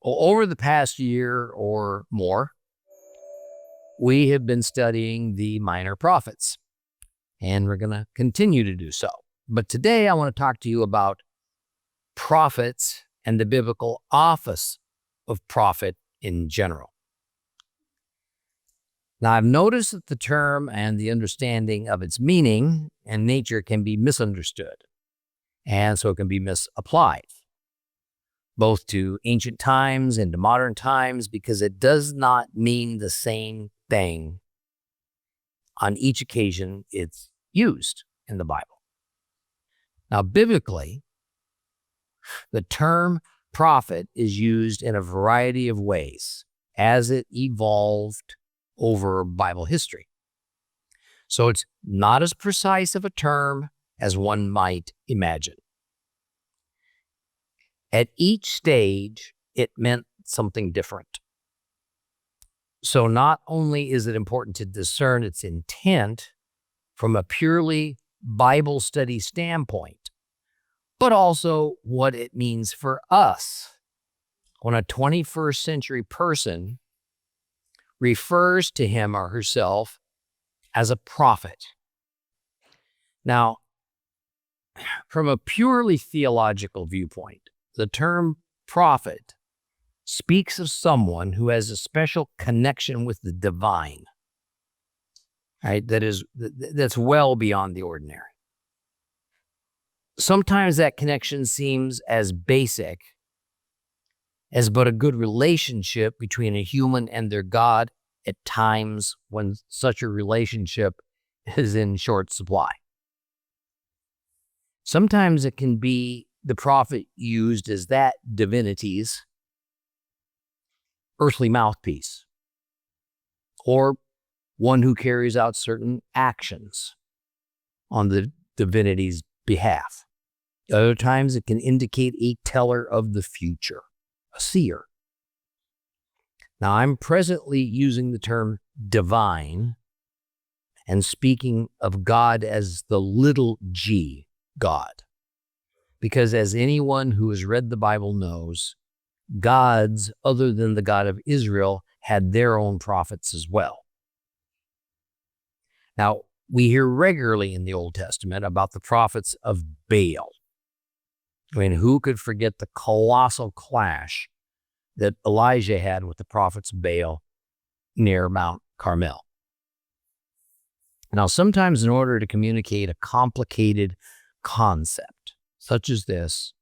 Well, over the past year or more, we have been studying the minor prophets, and we're going to continue to do so. But today I want to talk to you about prophets and the biblical office of prophet in general. Now, I've noticed that the term and the understanding of its meaning and nature can be misunderstood, and so it can be misapplied, both to ancient times and to modern times, because it does not mean the same thing on each occasion it's used in the Bible. Now, biblically, the term prophet is used in a variety of ways as it evolved over Bible history. So it's not as precise of a term as one might imagine. At each stage, it meant something different. So not only is it important to discern its intent from a purely Bible study standpoint, but also what it means for us when a 21st century person refers to him or herself as a prophet. Now, from a purely theological viewpoint, the term prophet speaks of someone who has a special connection with the divine, right? That's well beyond the ordinary. Sometimes that connection seems as basic as but a good relationship between a human and their God at times when such a relationship is in short supply. Sometimes it can be the prophet used as that divinity's earthly mouthpiece, or one who carries out certain actions on the divinity's behalf. Other times it can indicate a teller of the future, a seer. Now, I'm presently using the term divine and speaking of God as the little g God, because as anyone who has read the Bible knows, gods other than the God of Israel had their own prophets as well. Now, we hear regularly in the Old Testament about the prophets of Baal. I mean, who could forget the colossal clash that Elijah had with the prophets of Baal near Mount Carmel? Now, sometimes in order to communicate a complicated concept such as this,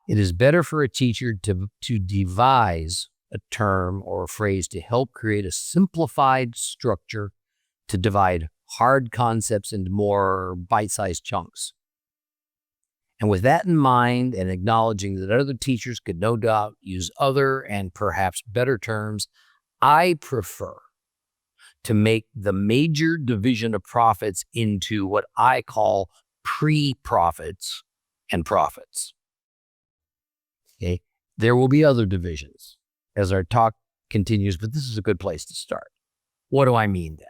it is better for a teacher to devise a term or a phrase to help create a simplified structure to divide hard concepts into more bite-sized chunks. And with that in mind, and acknowledging that other teachers could no doubt use other and perhaps better terms, I prefer to make the major division of prophets into what I call pre-prophets and prophets. Okay, there will be other divisions as our talk continues, but this is a good place to start. What do I mean then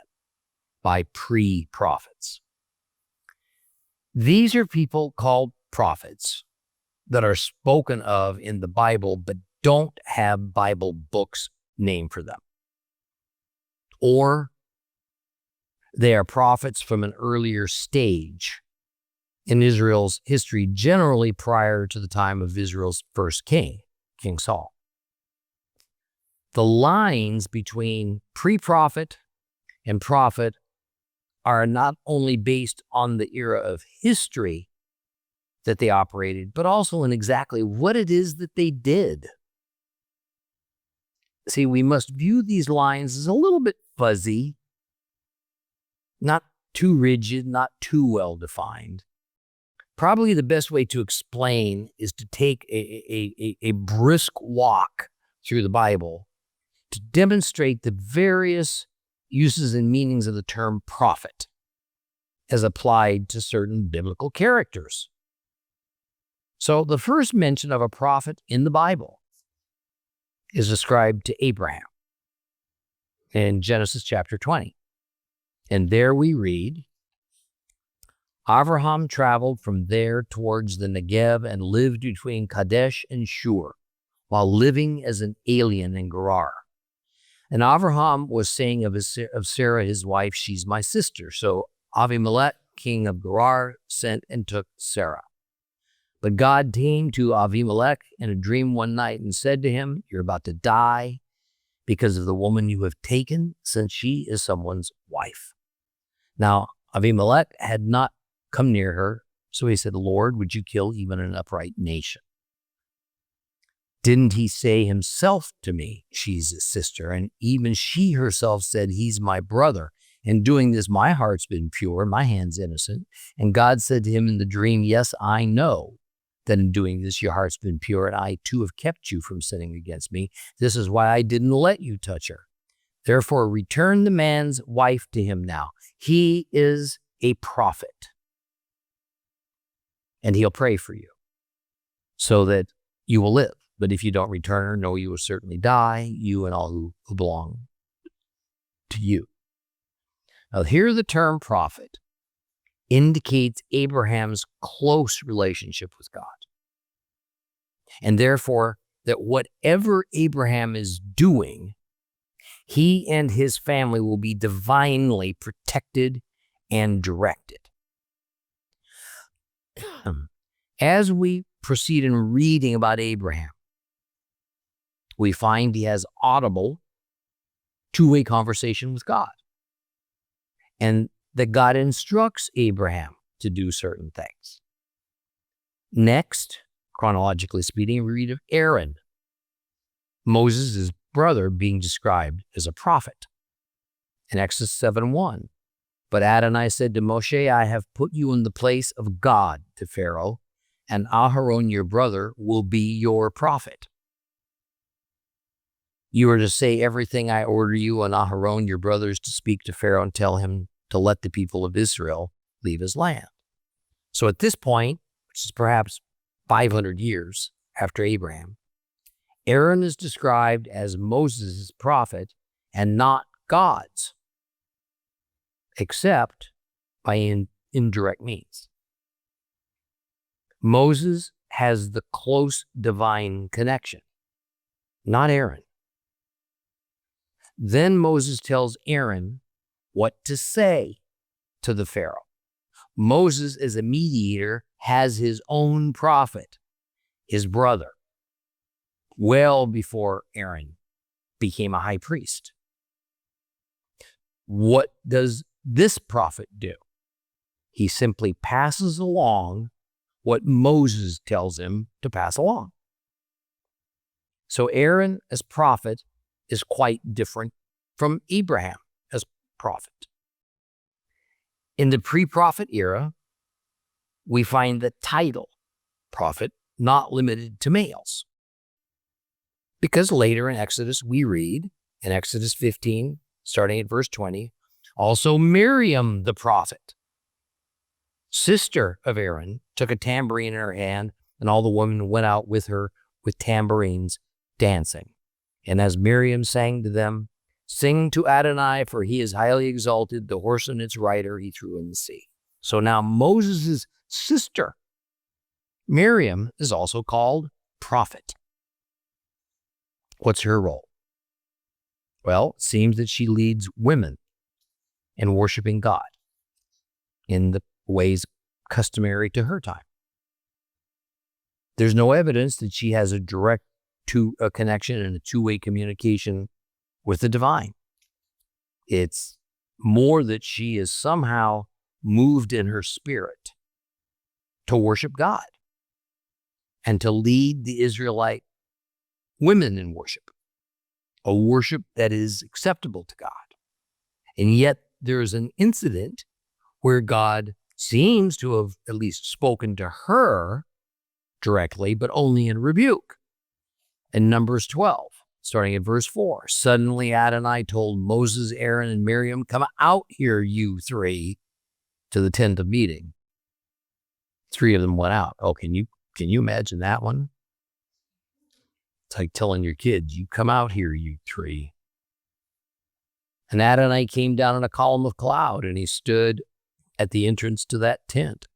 by pre-prophets? These are people called prophets that are spoken of in the Bible, but don't have Bible books named for them. Or they are prophets from an earlier stage in Israel's history, generally prior to the time of Israel's first king, King Saul. The lines between pre-prophet and prophet are not only based on the era of history that they operated, but also in exactly what it is that they did. See, we must view these lines as a little bit fuzzy, not too rigid, not too well defined. Probably the best way to explain is to take a brisk walk through the Bible to demonstrate the various uses and meanings of the term prophet as applied to certain biblical characters. So the first mention of a prophet in the Bible is ascribed to Abraham in Genesis chapter 20. And there we read, Abraham traveled from there towards the Negev and lived between Kadesh and Shur, while living as an alien in Gerar. And Abraham was saying of Sarah, his wife, she's my sister. So Avimelech, king of Gerar, sent and took Sarah. But God came to Avimelech in a dream one night and said to him, you're about to die because of the woman you have taken, since she is someone's wife. Now, Avimelech had not come near her, so he said, Lord, would you kill even an upright nation? Didn't he say himself to me, she's his sister? And even she herself said, he's my brother. In doing this, my heart's been pure, my hand's innocent. And God said to him in the dream, yes, I know that in doing this, your heart's been pure, and I too have kept you from sinning against me. This is why I didn't let you touch her. Therefore, return the man's wife to him now. He is a prophet, and he'll pray for you so that you will live. But if you don't return her, no, you will certainly die, you and all who belong to you. Now, here the term prophet indicates Abraham's close relationship with God. And therefore, that whatever Abraham is doing, he and his family will be divinely protected and directed. As we proceed in reading about Abraham, we find he has audible two-way conversation with God. And that God instructs Abraham to do certain things. Next, chronologically speaking, we read of Aaron, Moses' brother, being described as a prophet. In Exodus 7:1, but Adonai said to Moshe, I have put you in the place of God to Pharaoh, and Aharon, your brother, will be your prophet. You are to say everything I order you, and Aharon, your brother, is to speak to Pharaoh and tell him to let the people of Israel leave his land. So at this point, which is perhaps 500 years after Abraham, Aaron is described as Moses' prophet and not God's, except by indirect means. Moses has the close divine connection, not Aaron. Then Moses tells Aaron what to say to the Pharaoh. Moses, as a mediator, has his own prophet, his brother, well before Aaron became a high priest. What does this prophet do? He simply passes along what Moses tells him to pass along. So Aaron as prophet is quite different from Abraham as prophet. In the pre-prophet era, we find the title prophet not limited to males. Because later in Exodus, we read in Exodus 15, starting at verse 20, also Miriam the prophet, sister of Aaron, took a tambourine in her hand, and all the women went out with her with tambourines, dancing. And as Miriam sang to them, sing to Adonai, for he is highly exalted, the horse and its rider he threw in the sea. So now Moses' sister, Miriam, is also called prophet. What's her role? Well, it seems that she leads women in worshiping God in the ways customary to her time. There's no evidence that she has a direct connection and a two-way communication with the divine. It's more that she is somehow moved in her spirit to worship God and to lead the Israelite women in worship, a worship that is acceptable to God. And yet there's an incident where God seems to have at least spoken to her directly, but only in rebuke. In Numbers 12, starting at verse 4, suddenly Adonai told Moses, Aaron, and Miriam, come out here, you three, to the tent of meeting. Three of them went out. Oh, can you imagine that one? It's like telling your kids, you come out here, you three. And Adonai came down in a column of cloud, and he stood at the entrance to that tent.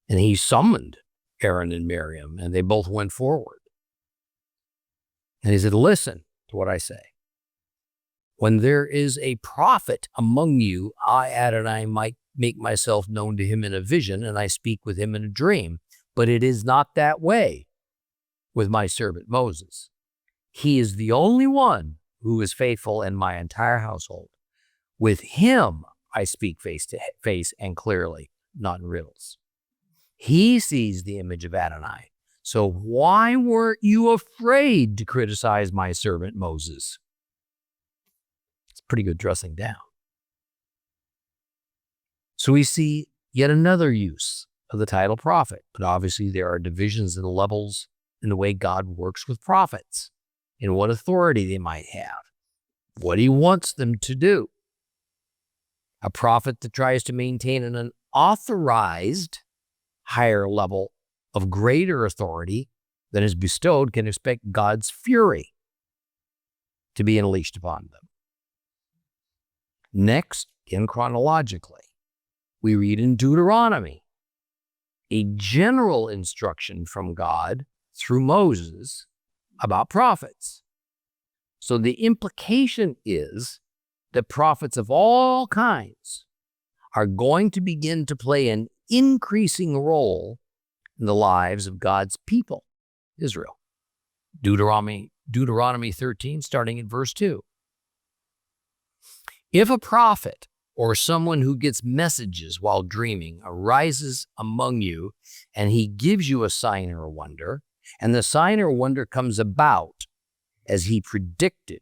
And he summoned Aaron and Miriam, and they both went forward. And he said, listen to what I say. When there is a prophet among you, I, Adonai, might make myself known to him in a vision, and I speak with him in a dream. But it is not that way with my servant Moses. He is the only one who is faithful in my entire household. With him I speak face to face and clearly, not in riddles. He sees the image of Adonai. So why weren't you afraid to criticize my servant Moses? It's pretty good dressing down. So we see yet another use of the title prophet, but obviously there are divisions and levels in the way God works with prophets, in what authority they might have, what he wants them to do. A prophet that tries to maintain an unauthorized higher level of greater authority than is bestowed can expect God's fury to be unleashed upon them. Next, in chronologically, we read in Deuteronomy a general instruction from God through Moses about prophets. So the implication is that prophets of all kinds are going to begin to play an increasing role in the lives of God's people, Israel. Deuteronomy 13, starting at verse 2. If a prophet or someone who gets messages while dreaming arises among you, and he gives you a sign or a wonder, and the sign or wonder comes about as he predicted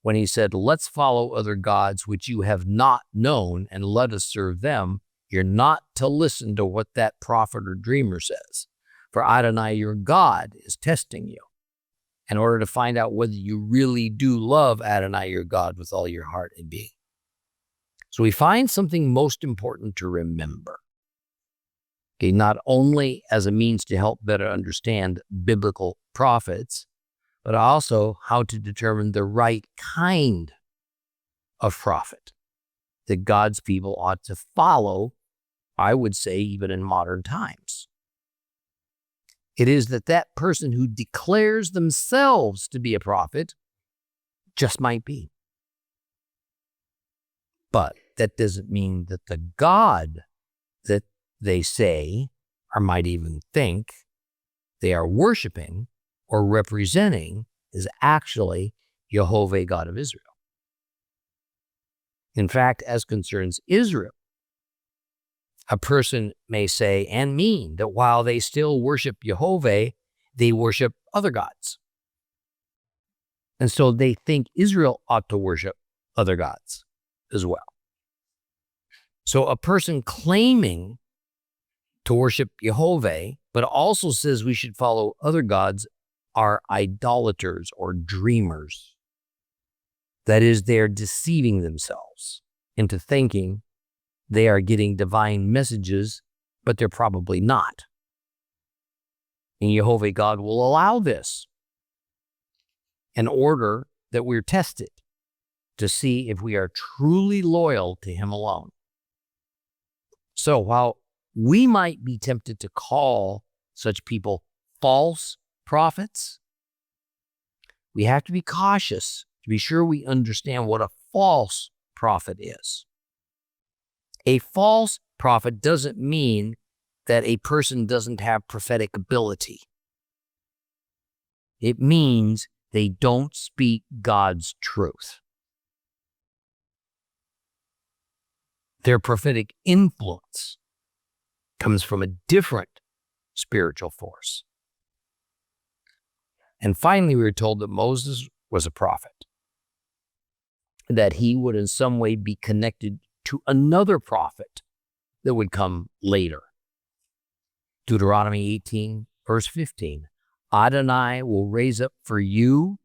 when he said, let's follow other gods which you have not known and let us serve them, you're not to listen to what that prophet or dreamer says. For Adonai, your God, is testing you in order to find out whether you really do love Adonai, your God, with all your heart and being. So we find something most important to remember. Okay, not only as a means to help better understand biblical prophets, but also how to determine the right kind of prophet that God's people ought to follow, I would say, even in modern times. It is that person who declares themselves to be a prophet just might be. But that doesn't mean that the God that they say or might even think they are worshiping or representing is actually Jehovah, God of Israel. In fact, as concerns Israel, a person may say and mean that while they still worship Jehovah, they worship other gods. And so they think Israel ought to worship other gods as well. So a person claiming to worship Jehovah, but also says we should follow other gods, are idolaters or dreamers. That is, they're deceiving themselves into thinking they are getting divine messages, but they're probably not. And Jehovah God will allow this in order that we're tested to see if we are truly loyal to him alone. So while we might be tempted to call such people false prophets, we have to be cautious to be sure we understand what a false prophet is. A false prophet doesn't mean that a person doesn't have prophetic ability. It means they don't speak God's truth. Their prophetic influence comes from a different spiritual force. And finally, we were told that Moses was a prophet, that he would in some way be connected to another prophet that would come later. Deuteronomy 18, verse 15, Adonai will raise up for you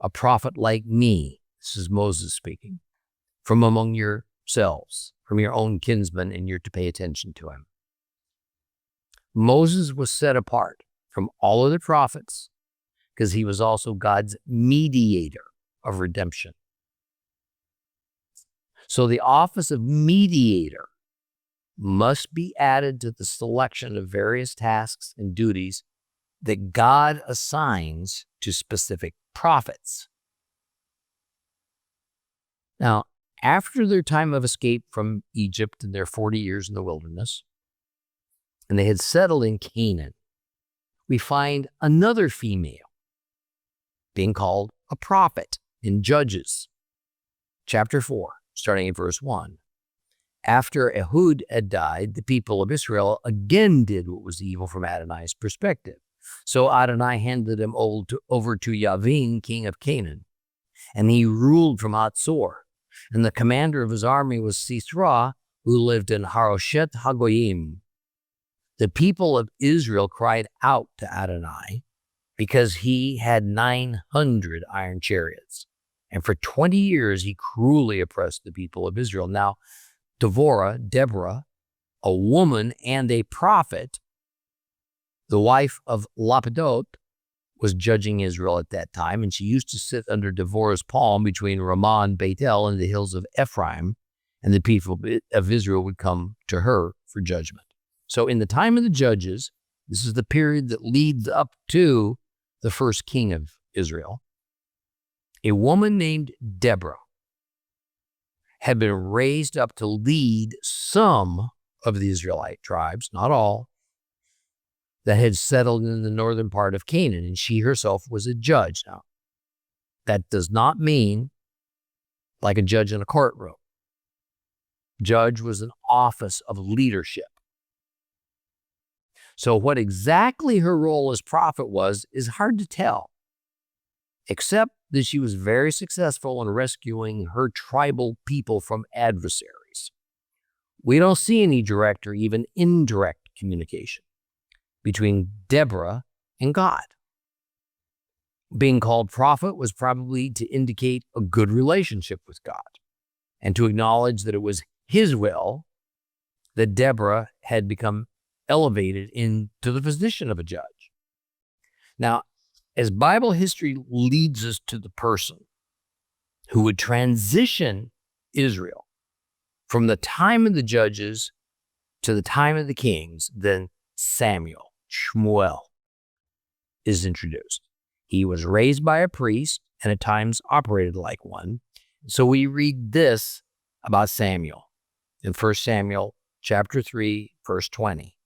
a prophet like me. This is Moses speaking. From among yourselves, from your own kinsmen, and you're to pay attention to him. Moses was set apart from all other prophets because he was also God's mediator of redemption. So the office of mediator must be added to the selection of various tasks and duties that God assigns to specific prophets. Now, after their time of escape from Egypt and their 40 years in the wilderness, and they had settled in Canaan, we find another female being called a prophet in Judges, chapter 4, starting at verse 1. After Ehud had died, the people of Israel again did what was evil from Adonai's perspective. So Adonai handed him over to Yavin, king of Canaan, and he ruled from Hatzor. And the commander of his army was Sisera, who lived in Haroshet Hagoyim. The people of Israel cried out to Adonai because he had 900 iron chariots. And for 20 years, he cruelly oppressed the people of Israel. Now, Deborah, a woman and a prophet, the wife of Lapidot, was judging Israel at that time, and she used to sit under Deborah's palm between Ramah and Bethel in the hills of Ephraim, and the people of Israel would come to her for judgment. So in the time of the judges, this is the period that leads up to the first king of Israel, a woman named Deborah had been raised up to lead some of the Israelite tribes, not all, that had settled in the northern part of Canaan, and she herself was a judge. Now, that does not mean like a judge in a courtroom. Judge was an office of leadership. So what exactly her role as prophet was is hard to tell, except that she was very successful in rescuing her tribal people from adversaries. We don't see any direct or even indirect communication between Deborah and God. Being called prophet was probably to indicate a good relationship with God and to acknowledge that it was his will that Deborah had become elevated into the position of a judge. Now, as Bible history leads us to the person who would transition Israel from the time of the judges to the time of the kings, then Samuel, Shmuel, is introduced. He was raised by a priest and at times operated like one. So we read this about Samuel in 1 Samuel chapter 3, verse 20.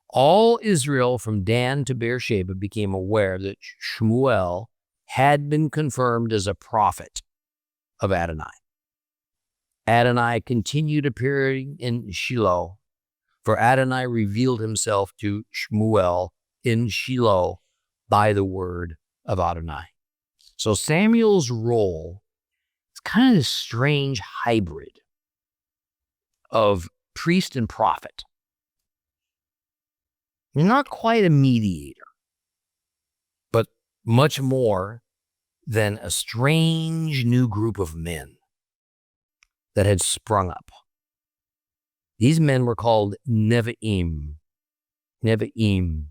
All Israel from Dan to Beersheba became aware that Shmuel had been confirmed as a prophet of Adonai. Adonai continued appearing in Shiloh, for Adonai revealed himself to Shmuel in Shiloh by the word of Adonai. So Samuel's role is kind of a strange hybrid of priest and prophet. You're not quite a mediator, but much more than a strange new group of men that had sprung up. These men were called Nevi'im. Nevi'im.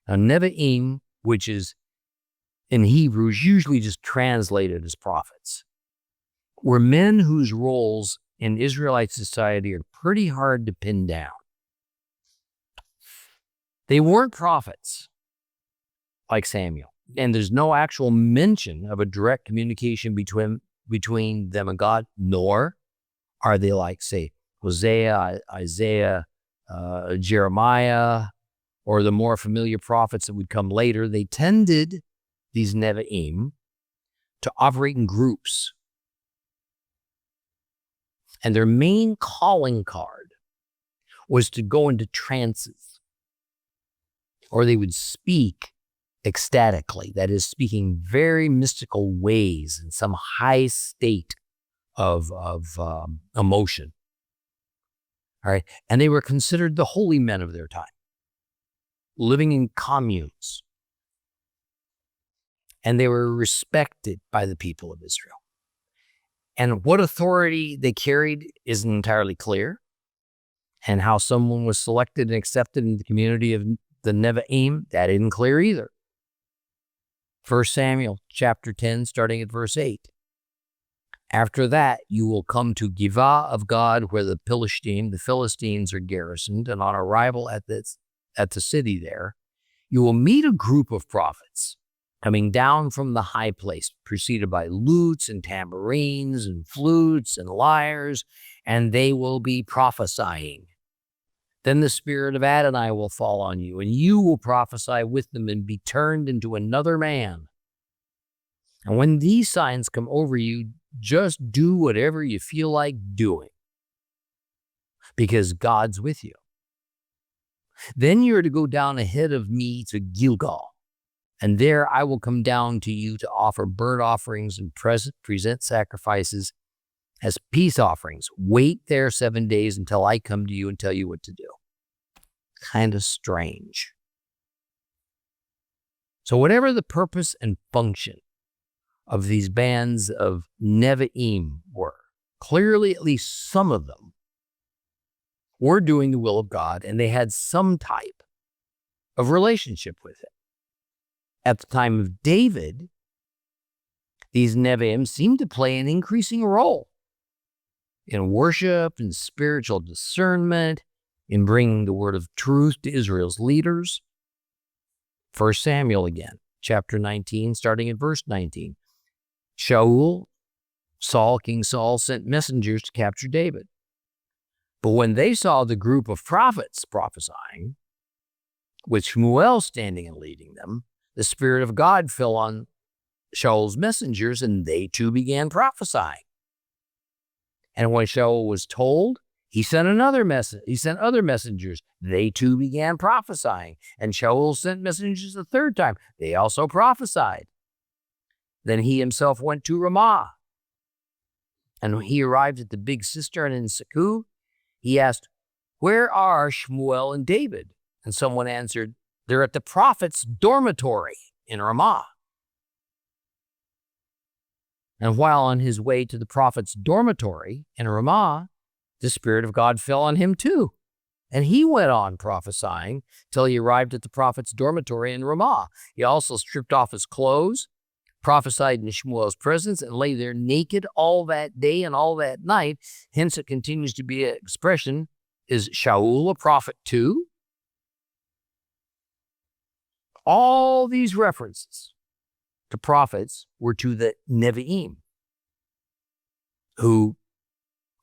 Now, Nevi'im, which is in Hebrew is usually just translated as prophets, were men whose roles in Israelite society are pretty hard to pin down. They weren't prophets like Samuel, and there's no actual mention of a direct communication between them and God, nor are they like, say, Hosea, Isaiah, Jeremiah, or the more familiar prophets that would come later. They tended, these Nevi'im, to operate in groups. And their main calling card was to go into trances, or they would speak ecstatically, that is, speaking very mystical ways in some high state of emotion. All right, and they were considered the holy men of their time, living in communes, and they were respected by the people of Israel. And what authority they carried isn't entirely clear, and how someone was selected and accepted in the community of the Nevi'im, that isn't clear either. 1 Samuel chapter 10, starting at verse 8. After that, you will come to Giv'ah of God, where the Philistines are garrisoned, and on arrival at the city there, you will meet a group of prophets coming down from the high place, preceded by lutes and tambourines and flutes and lyres, and they will be prophesying. Then the spirit of Adonai will fall on you, and you will prophesy with them and be turned into another man. And when these signs come over you, just do whatever you feel like doing, because God's with you. Then you're to go down ahead of me to Gilgal, and there I will come down to you to offer burnt offerings and present sacrifices as peace offerings. Wait there 7 days until I come to you and tell you what to do. Kind of strange. So whatever the purpose and function of these bands of Nevi'im were, clearly at least some of them were doing the will of God, and they had some type of relationship with it. At the time of David, these Nevi'im seemed to play an increasing role in worship and spiritual discernment, in bringing the word of truth to Israel's leaders. 1 Samuel again, chapter 19, starting at verse 19. King Saul sent messengers to capture David. But when they saw the group of prophets prophesying, with Shmuel standing and leading them, the Spirit of God fell on Shaul's messengers, and they too began prophesying. And when Shaul was told, he sent other messengers. They too began prophesying. And Shaul sent messengers a third time. They also prophesied. Then he himself went to Ramah. And when he arrived at the big cistern in Seku, he asked, "Where are Shmuel and David?" And someone answered, "They're at the prophet's dormitory in Ramah." And while on his way to the prophet's dormitory in Ramah, the Spirit of God fell on him too. And he went on prophesying till he arrived at the prophet's dormitory in Ramah. He also stripped off his clothes, prophesied in Shmuel's presence, and lay there naked all that day and all that night. Hence it continues to be an expression, is Shaul a prophet too? All these references to prophets were to the Nevi'im, who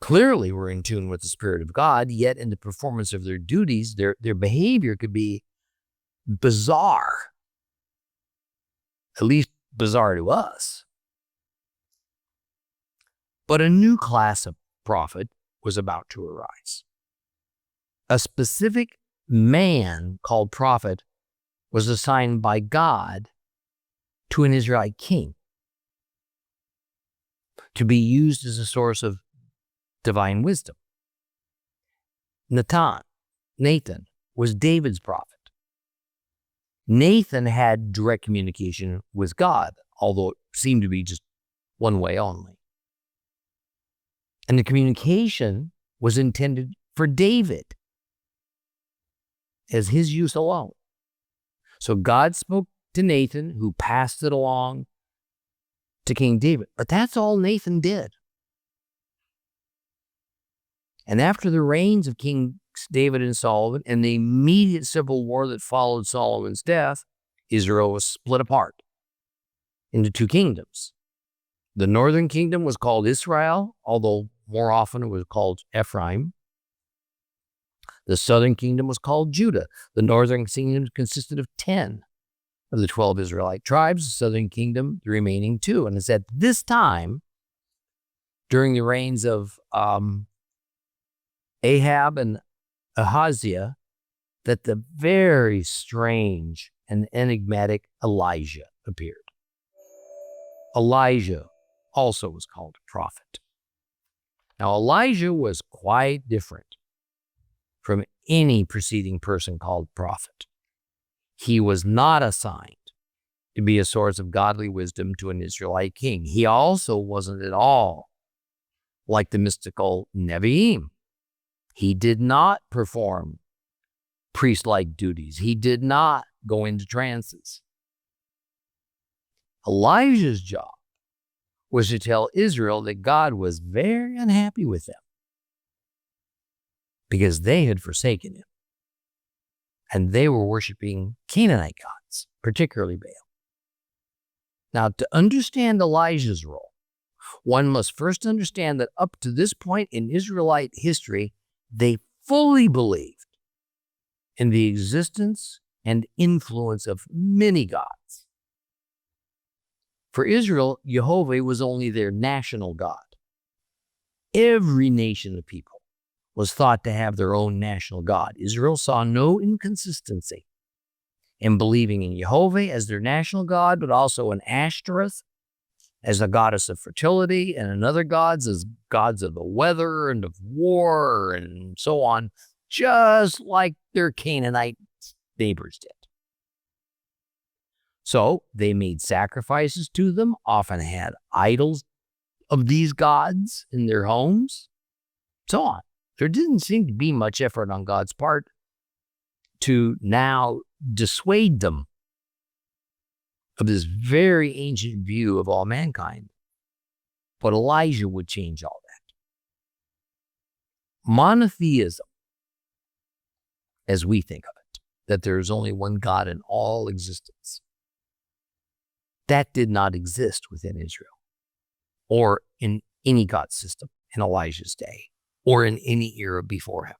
clearly were in tune with the Spirit of God, yet in the performance of their duties, their behavior could be bizarre, at least bizarre to us. But a new class of prophet was about to arise. A specific man called prophet was assigned by God to an Israelite king to be used as a source of divine wisdom. Nathan was David's prophet. Nathan had direct communication with God, although it seemed to be just one way only. And the communication was intended for David as his use alone. So God spoke to Nathan, who passed it along to King David. But that's all Nathan did. And after the reigns of King David and Solomon and the immediate civil war that followed Solomon's death, Israel was split apart into two kingdoms. The northern kingdom was called Israel, although more often it was called Ephraim. The southern kingdom was called Judah. The northern kingdom consisted of 10 of the 12 Israelite tribes, the southern kingdom, the remaining 2. And it's at this time, during the reigns of Ahab and Ahaziah, that the very strange and enigmatic Elijah appeared. Elijah also was called a prophet. Now, Elijah was quite different from any preceding person called prophet. He was not assigned to be a source of godly wisdom to an Israelite king. He also wasn't at all like the mystical Nevi'im. He did not perform priest-like duties. He did not go into trances. Elijah's job was to tell Israel that God was very unhappy with them because they had forsaken him and they were worshiping Canaanite gods, particularly Baal. Now, to understand Elijah's role, one must first understand that up to this point in Israelite history, they fully believed in the existence and influence of many gods. For Israel, Jehovah was only their national God. Every nation of people was thought to have their own national God. Israel saw no inconsistency in believing in Jehovah as their national God, but also in Ashtoreth as the goddess of fertility, and in other gods as gods of the weather and of war and so on, just like their Canaanite neighbors did. So they made sacrifices to them, often had idols of these gods in their homes, so on. There didn't seem to be much effort on God's part to now dissuade them of this very ancient view of all mankind. But Elijah would change all that. Monotheism, as we think of it, that there is only one God in all existence, that did not exist within Israel or in any God system in Elijah's day or in any era before him.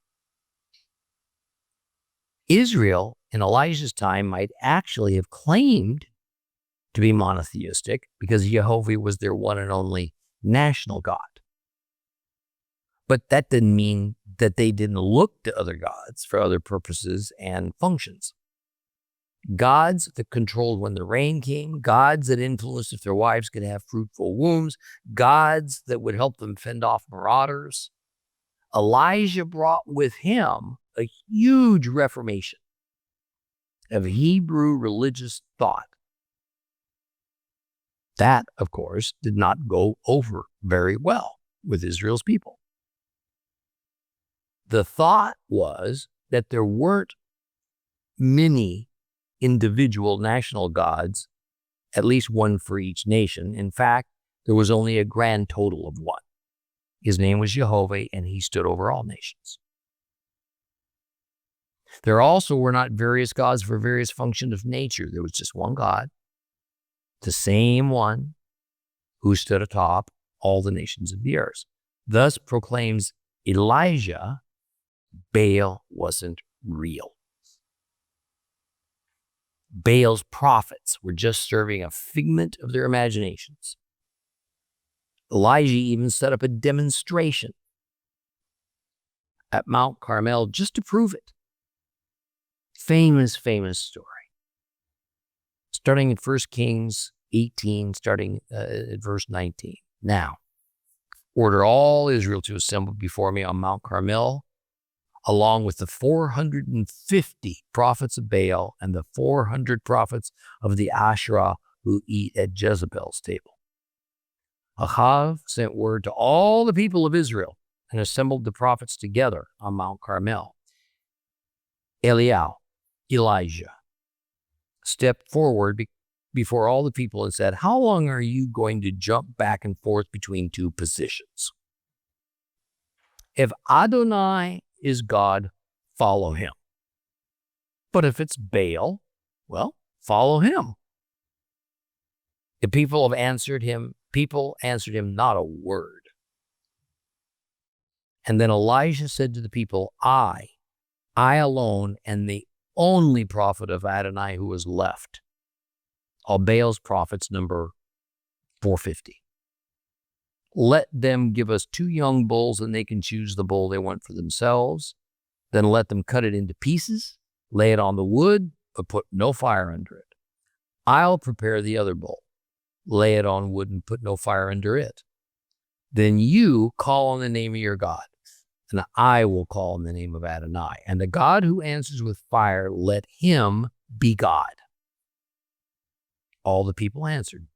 Israel in Elijah's time might actually have claimed to be monotheistic because Jehovah was their one and only national God. But that didn't mean that they didn't look to other gods for other purposes and functions. Gods that controlled when the rain came, gods that influenced if their wives could have fruitful wombs, gods that would help them fend off marauders. Elijah brought with him a huge reformation of Hebrew religious thought. That, of course, did not go over very well with Israel's people. The thought was that there weren't many individual national gods, at least one for each nation. In fact, there was only a grand total of one. His name was Jehovah, and he stood over all nations. There also were not various gods for various functions of nature. There was just one God, the same one who stood atop all the nations of the earth. Thus proclaims Elijah, Baal wasn't real. Baal's prophets were just serving a figment of their imaginations. Elijah even set up a demonstration at Mount Carmel just to prove it. Famous story. Starting in 1 Kings 18, starting at verse 19. Now, order all Israel to assemble before me on Mount Carmel, along with the 450 prophets of Baal and the 400 prophets of the Asherah who eat at Jezebel's table. Ahav sent word to all the people of Israel and assembled the prophets together on Mount Carmel. Elijah, stepped forward before all the people and said, "How long are you going to jump back and forth between two positions? If Adonai is God, follow him. But if it's Baal, well, follow him." The people answered him not a word. And then Elijah said to the people, I alone am the only prophet of Adonai who is left. All Baal's prophets number 450. Let them give us 2 young bulls, and they can choose the bull they want for themselves. Then let them cut it into pieces, lay it on the wood, but put no fire under it. I'll prepare the other bull, lay it on wood, and put no fire under it. Then you call on the name of your God, and I will call on the name of Adonai. And the God who answers with fire, let him be God. All the people answered,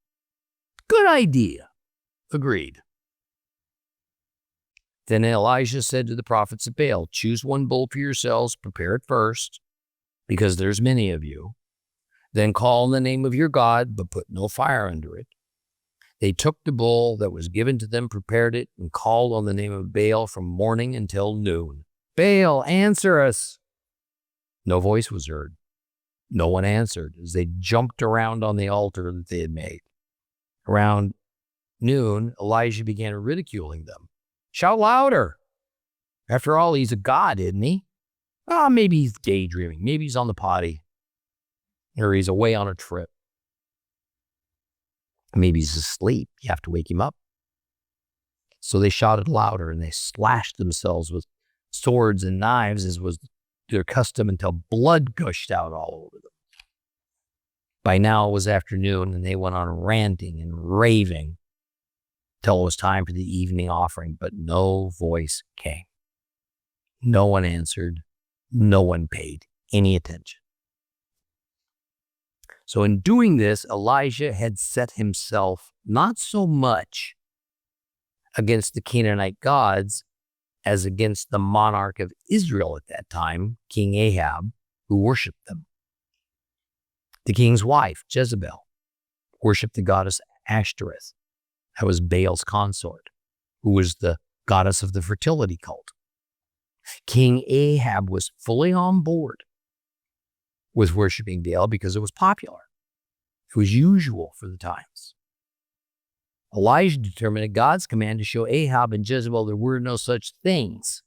"Good idea." Agreed. Then Elijah said to the prophets of Baal, "Choose 1 bull for yourselves, prepare it first, because there's many of you. Then call on the name of your God, but put no fire under it." They took the bull that was given to them, prepared it, and called on the name of Baal from morning until noon. "Baal, answer us." No voice was heard. No one answered as they jumped around on the altar that they had made. Around noon, Elijah began ridiculing them. Shout louder. After all, he's a god, isn't he? Maybe he's daydreaming. Maybe he's on the potty. Or he's away on a trip. Maybe he's asleep. You have to wake him up. So they shouted louder and they slashed themselves with swords and knives, as was their custom, until blood gushed out all over them. By now it was afternoon, and they went on ranting and raving till it was time for the evening offering, but no voice came. No one answered. No one paid any attention. So in doing this, Elijah had set himself not so much against the Canaanite gods as against the monarch of Israel at that time, King Ahab, who worshiped them. The king's wife, Jezebel, worshiped the goddess Ashtoreth. That was Baal's consort, who was the goddess of the fertility cult. King Ahab was fully on board with worshiping Baal because it was popular. It was usual for the times. Elijah determined at God's command to show Ahab and Jezebel there were no such things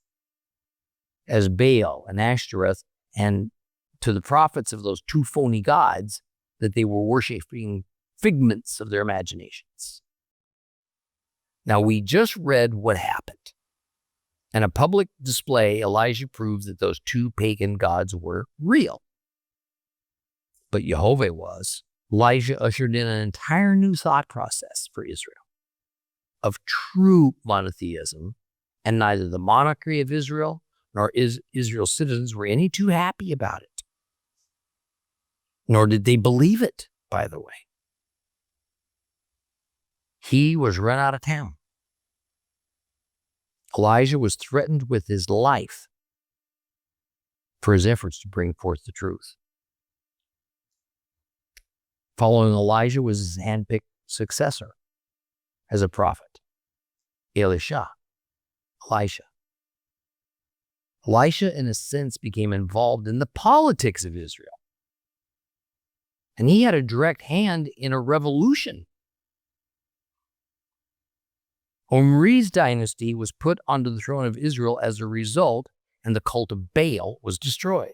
as Baal and Ashtoreth, and to the prophets of those two phony gods that they were worshiping figments of their imaginations. Now, we just read what happened. In a public display, Elijah proved that those two pagan gods were real. But Jehovah was. Elijah ushered in an entire new thought process for Israel of true monotheism, and neither the monarchy of Israel nor Israel's citizens were any too happy about it. Nor did they believe it, by the way. He was run out of town. Elijah was threatened with his life for his efforts to bring forth the truth. Following Elijah was his handpicked successor as a prophet, Elisha. Elisha, in a sense, became involved in the politics of Israel. And he had a direct hand in a revolution. Omri's dynasty was put onto the throne of Israel as a result, and the cult of Baal was destroyed.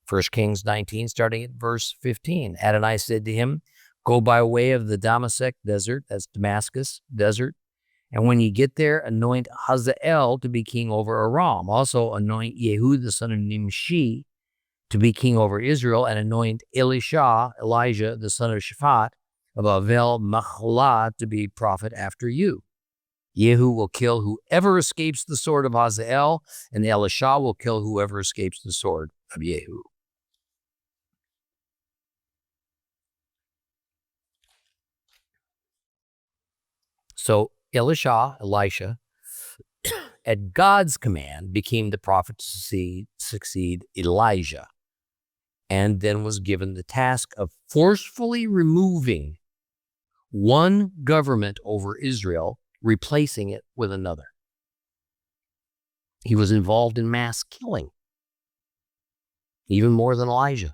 1 Kings 19, starting at verse 15. Adonai said to him, go by way of the Damascus desert, that's Damascus desert, and when you get there, anoint Hazael to be king over Aram. Also anoint Yehu, the son of Nimshi, to be king over Israel, and anoint Elijah, the son of Shaphat, of Avel Machalah, to be prophet after you. Yehu will kill whoever escapes the sword of Hazael, and Elisha will kill whoever escapes the sword of Yehu. So Elisha, at God's command, became the prophet to succeed Elijah, and then was given the task of forcefully removing one government over Israel, replacing it with another. He was involved in mass killing, even more than Elijah.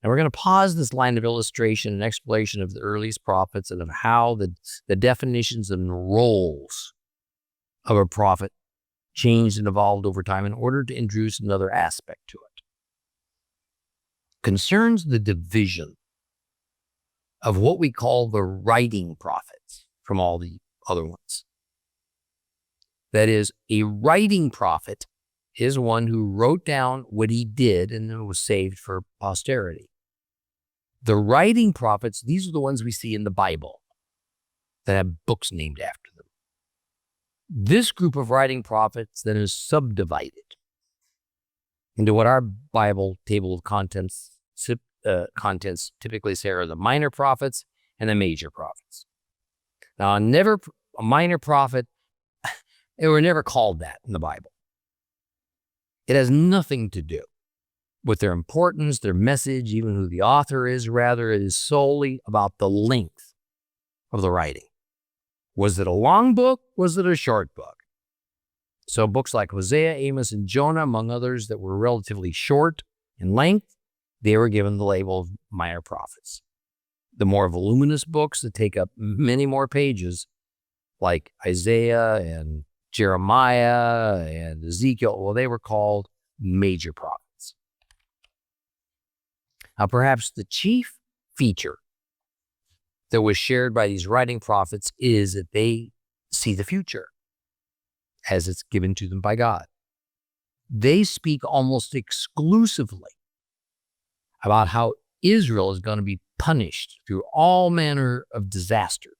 Now we're going to pause this line of illustration and explanation of the earliest prophets and of how the definitions and roles of a prophet changed and evolved over time in order to introduce another aspect to it. Concerns the division of what we call the writing prophets from all the other ones. That is, a writing prophet is one who wrote down what he did and then was saved for posterity. The writing prophets, these are the ones we see in the Bible that have books named after them. This group of writing prophets then is subdivided into what our Bible table of contents typically say are the minor prophets and the major prophets. Now, a minor prophet, they were never called that in the Bible. It has nothing to do with their importance, their message, even who the author is. Rather, it is solely about the length of the writing. Was it a long book? Was it a short book? So books like Hosea, Amos, and Jonah, among others that were relatively short in length, they were given the label of minor prophets. the more voluminous books that take up many more pages, like Isaiah and Jeremiah and Ezekiel, well, they were called major prophets. Now, perhaps the chief feature that was shared by these writing prophets is that they see the future as it's given to them by God. They speak almost exclusively about how Israel is going to be punished through all manner of disaster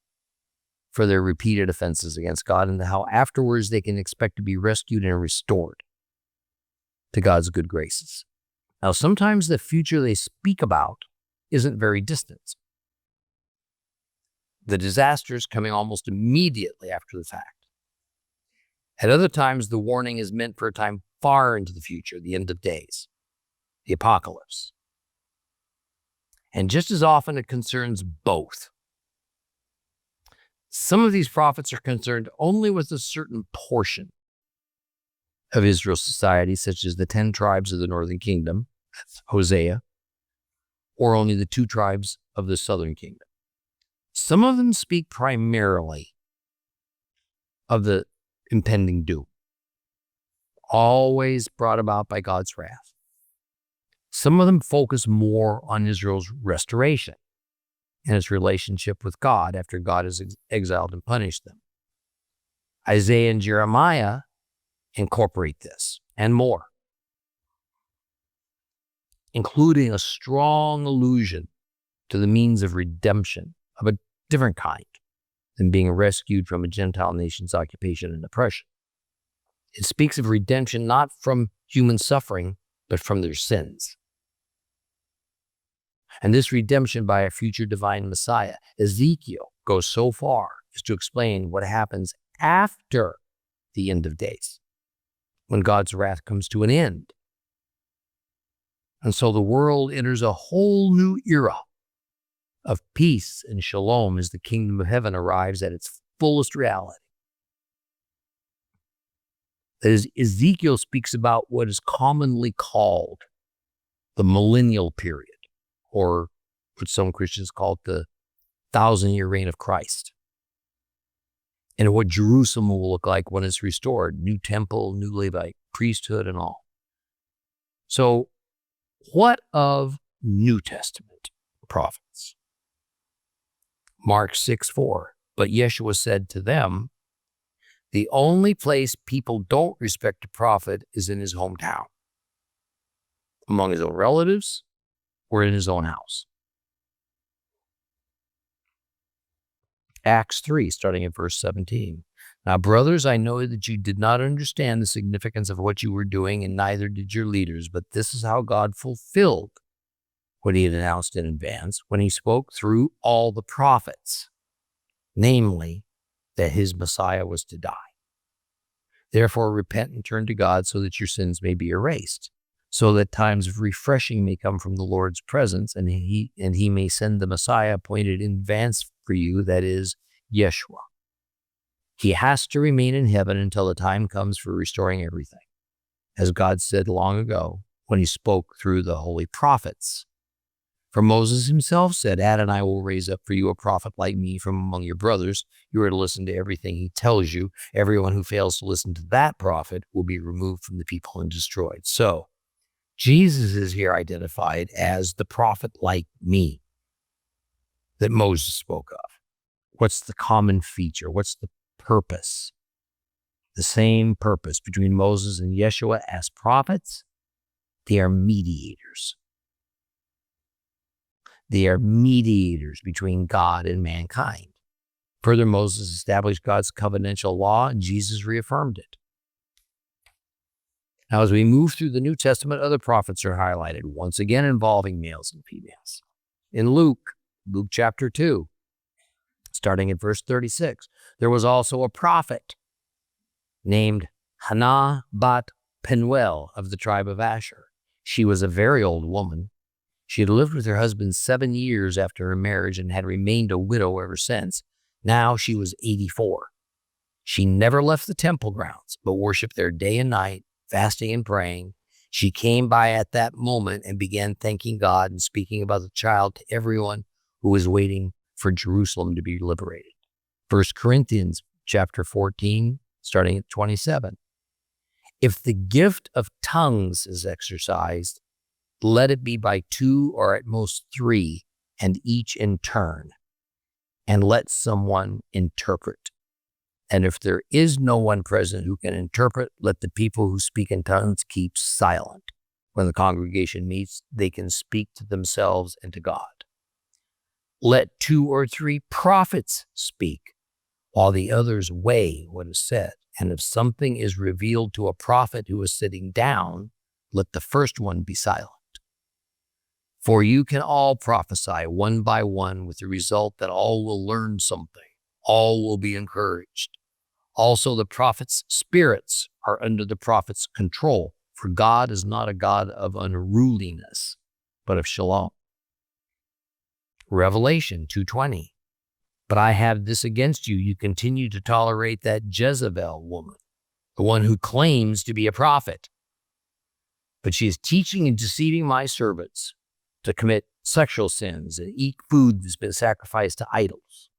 for their repeated offenses against God, and how afterwards they can expect to be rescued and restored to God's good graces. Now, sometimes the future they speak about isn't very distant. The disaster is coming almost immediately after the fact. At other times, the warning is meant for a time far into the future, the end of days, the apocalypse. And just as often, it concerns both. Some of these prophets are concerned only with a certain portion of Israel's society, such as the 10 tribes of the northern kingdom, that's Hosea, or only the 2 tribes of the southern kingdom. Some of them speak primarily of the impending doom, always brought about by God's wrath. Some of them focus more on Israel's restoration and its relationship with God after God has exiled and punished them. Isaiah and Jeremiah incorporate this and more, including a strong allusion to the means of redemption of a different kind than being rescued from a Gentile nation's occupation and oppression. It speaks of redemption not from human suffering, but from their sins. And this redemption by a future divine Messiah. Ezekiel goes so far as to explain what happens after the end of days, when God's wrath comes to an end. And so the world enters a whole new era of peace and shalom as the kingdom of heaven arrives at its fullest reality. That is, Ezekiel speaks about what is commonly called the millennial period, or what some Christians call the 1,000-year reign of Christ, and what Jerusalem will look like when it's restored, new temple, new Levite priesthood, and all. So what of New Testament prophets? Mark 6:4, but Yeshua said to them, the only place people don't respect a prophet is in his hometown, among his own relatives, or in his own house. Acts 3, starting at verse 17. Now, brothers, I know that you did not understand the significance of what you were doing, and neither did your leaders, but this is how God fulfilled what he had announced in advance when he spoke through all the prophets, namely, that his Messiah was to die. Therefore, repent and turn to God so that your sins may be erased, so that times of refreshing may come from the Lord's presence, and he may send the Messiah appointed in advance for you, that is, Yeshua. He has to remain in heaven until the time comes for restoring everything, as God said long ago when he spoke through the holy prophets. For Moses himself said, Adonai will raise up for you a prophet like me from among your brothers. You are to listen to everything he tells you. Everyone who fails to listen to that prophet will be removed from the people and destroyed. So, Jesus is here identified as the prophet like me that Moses spoke of. What's the common feature? What's the purpose? The same purpose between Moses and Yeshua as prophets. They are mediators. They are mediators between God and mankind. Further, Moses established God's covenantal law, and Jesus reaffirmed it. Now, as we move through the New Testament, other prophets are highlighted, once again involving males and females. In Luke chapter 2, starting at verse 36, there was also a prophet named Hannah bat Penuel of the tribe of Asher. She was a very old woman. She had lived with her husband 7 years after her marriage and had remained a widow ever since. Now she was 84. She never left the temple grounds, but worshiped there day and night, fasting and praying. She came by at that moment and began thanking God and speaking about the child to everyone who is waiting for Jerusalem to be liberated. 1 Corinthians chapter 14, starting at 27. If the gift of tongues is exercised, let it be by 2 or at most 3, and each in turn, and let someone interpret. And if there is no one present who can interpret, let the people who speak in tongues keep silent. When the congregation meets, they can speak to themselves and to God. Let 2 or 3 prophets speak, while the others weigh what is said. And if something is revealed to a prophet who is sitting down, let the first one be silent. For you can all prophesy one by one, with the result that all will learn something. All will be encouraged. Also, the prophets' spirits are under the prophets' control, for God is not a God of unruliness, but of shalom. Revelation 2:20. But I have this against you. You continue to tolerate that Jezebel woman, the one who claims to be a prophet. But she is teaching and deceiving my servants to commit sexual sins and eat food that's been sacrificed to idols.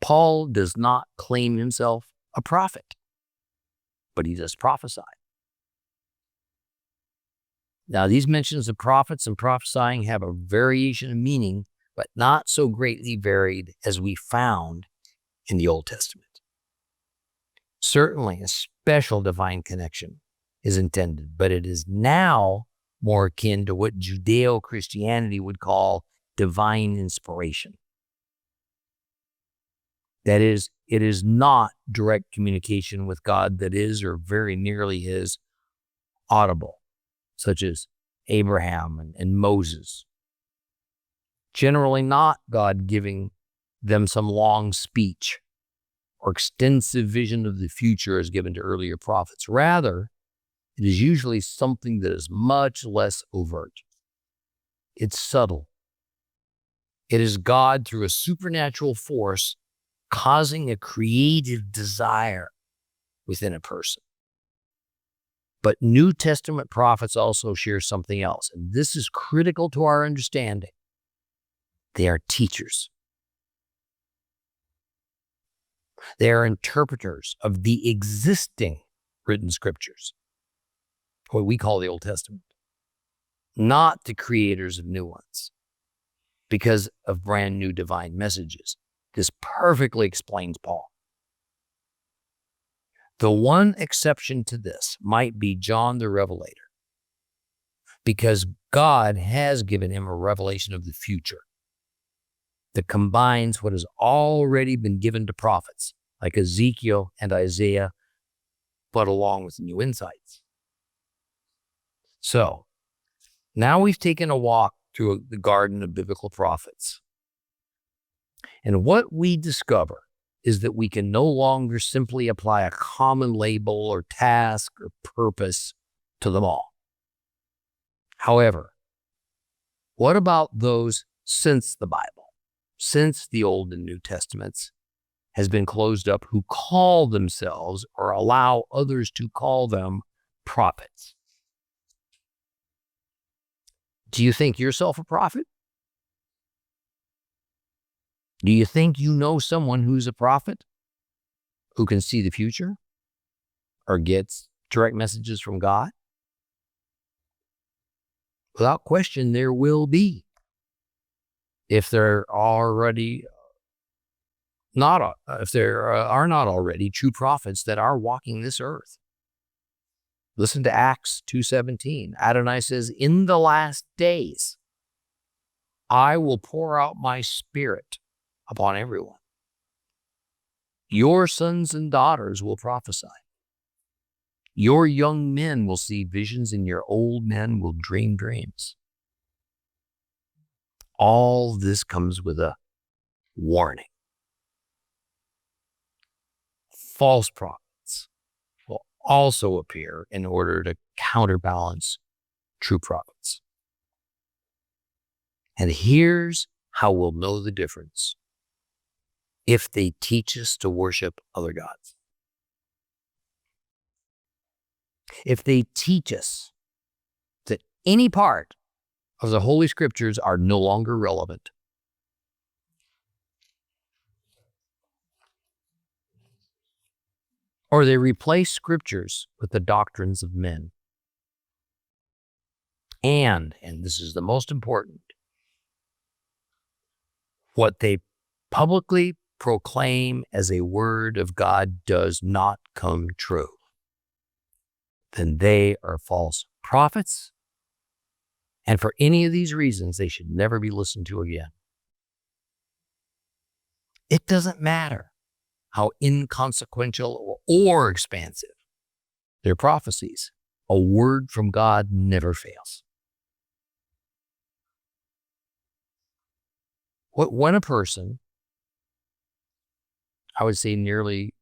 Paul does not claim himself a prophet, but he does prophesy. Now, these mentions of prophets and prophesying have a variation of meaning, but not so greatly varied as we found in the Old Testament. Certainly, a special divine connection is intended, but it is now more akin to what Judeo-Christianity would call divine inspiration. That is, it is not direct communication with God that is, or very nearly is, audible, such as Abraham and Moses. Generally not God giving them some long speech or extensive vision of the future as given to earlier prophets. Rather, it is usually something that is much less overt. It's subtle. It is God, through a supernatural force, causing a creative desire within a person. But New Testament prophets also share something else, and this is critical to our understanding. They are teachers. They are interpreters of the existing written scriptures, what we call the Old Testament, not the creators of new ones, because of brand new divine messages. This perfectly explains Paul. The one exception to this might be John the Revelator, because God has given him a revelation of the future that combines what has already been given to prophets, like Ezekiel and Isaiah, but along with new insights. So, now we've taken a walk through the garden of biblical prophets. And what we discover is that we can no longer simply apply a common label or task or purpose to them all. However, what about those since the Bible, since the Old and New Testaments has been closed up, who call themselves or allow others to call them prophets? Do you think yourself a prophet? Do you think you know someone who's a prophet, who can see the future or gets direct messages from God? Without question, there will be. If there are not already true prophets that are walking this earth. Listen to Acts 2:17. Adonai says, "In the last days, I will pour out my spirit upon everyone. Your sons and daughters will prophesy. Your young men will see visions, and your old men will dream dreams." All this comes with a warning. False prophets will also appear in order to counterbalance true prophets. And here's how we'll know the difference: if they teach us to worship other gods. If they teach us that any part of the Holy Scriptures are no longer relevant. Or they replace Scriptures with the doctrines of men. And this is the most important, what they publicly proclaim as a word of God does not come true. Then they are false prophets. And for any of these reasons, they should never be listened to again. It doesn't matter how inconsequential or expansive their prophecies. A word from God never fails. When a person, I would say nearly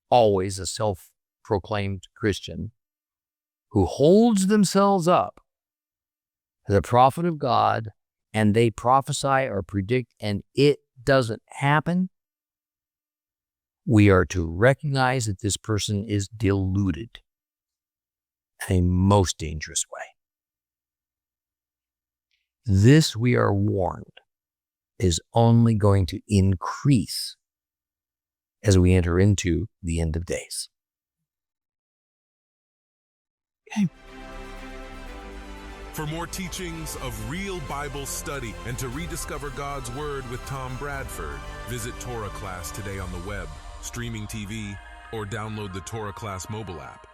always a self-proclaimed Christian, who holds themselves up as a prophet of God, and they prophesy or predict, and it doesn't happen, we are to recognize that this person is deluded in a most dangerous way. This, we are warned, is only going to increase as we enter into the end of days. Okay. For more teachings of real Bible study and to rediscover God's Word with Tom Bradford, visit Torah Class today on the web, streaming TV, or download the Torah Class mobile app.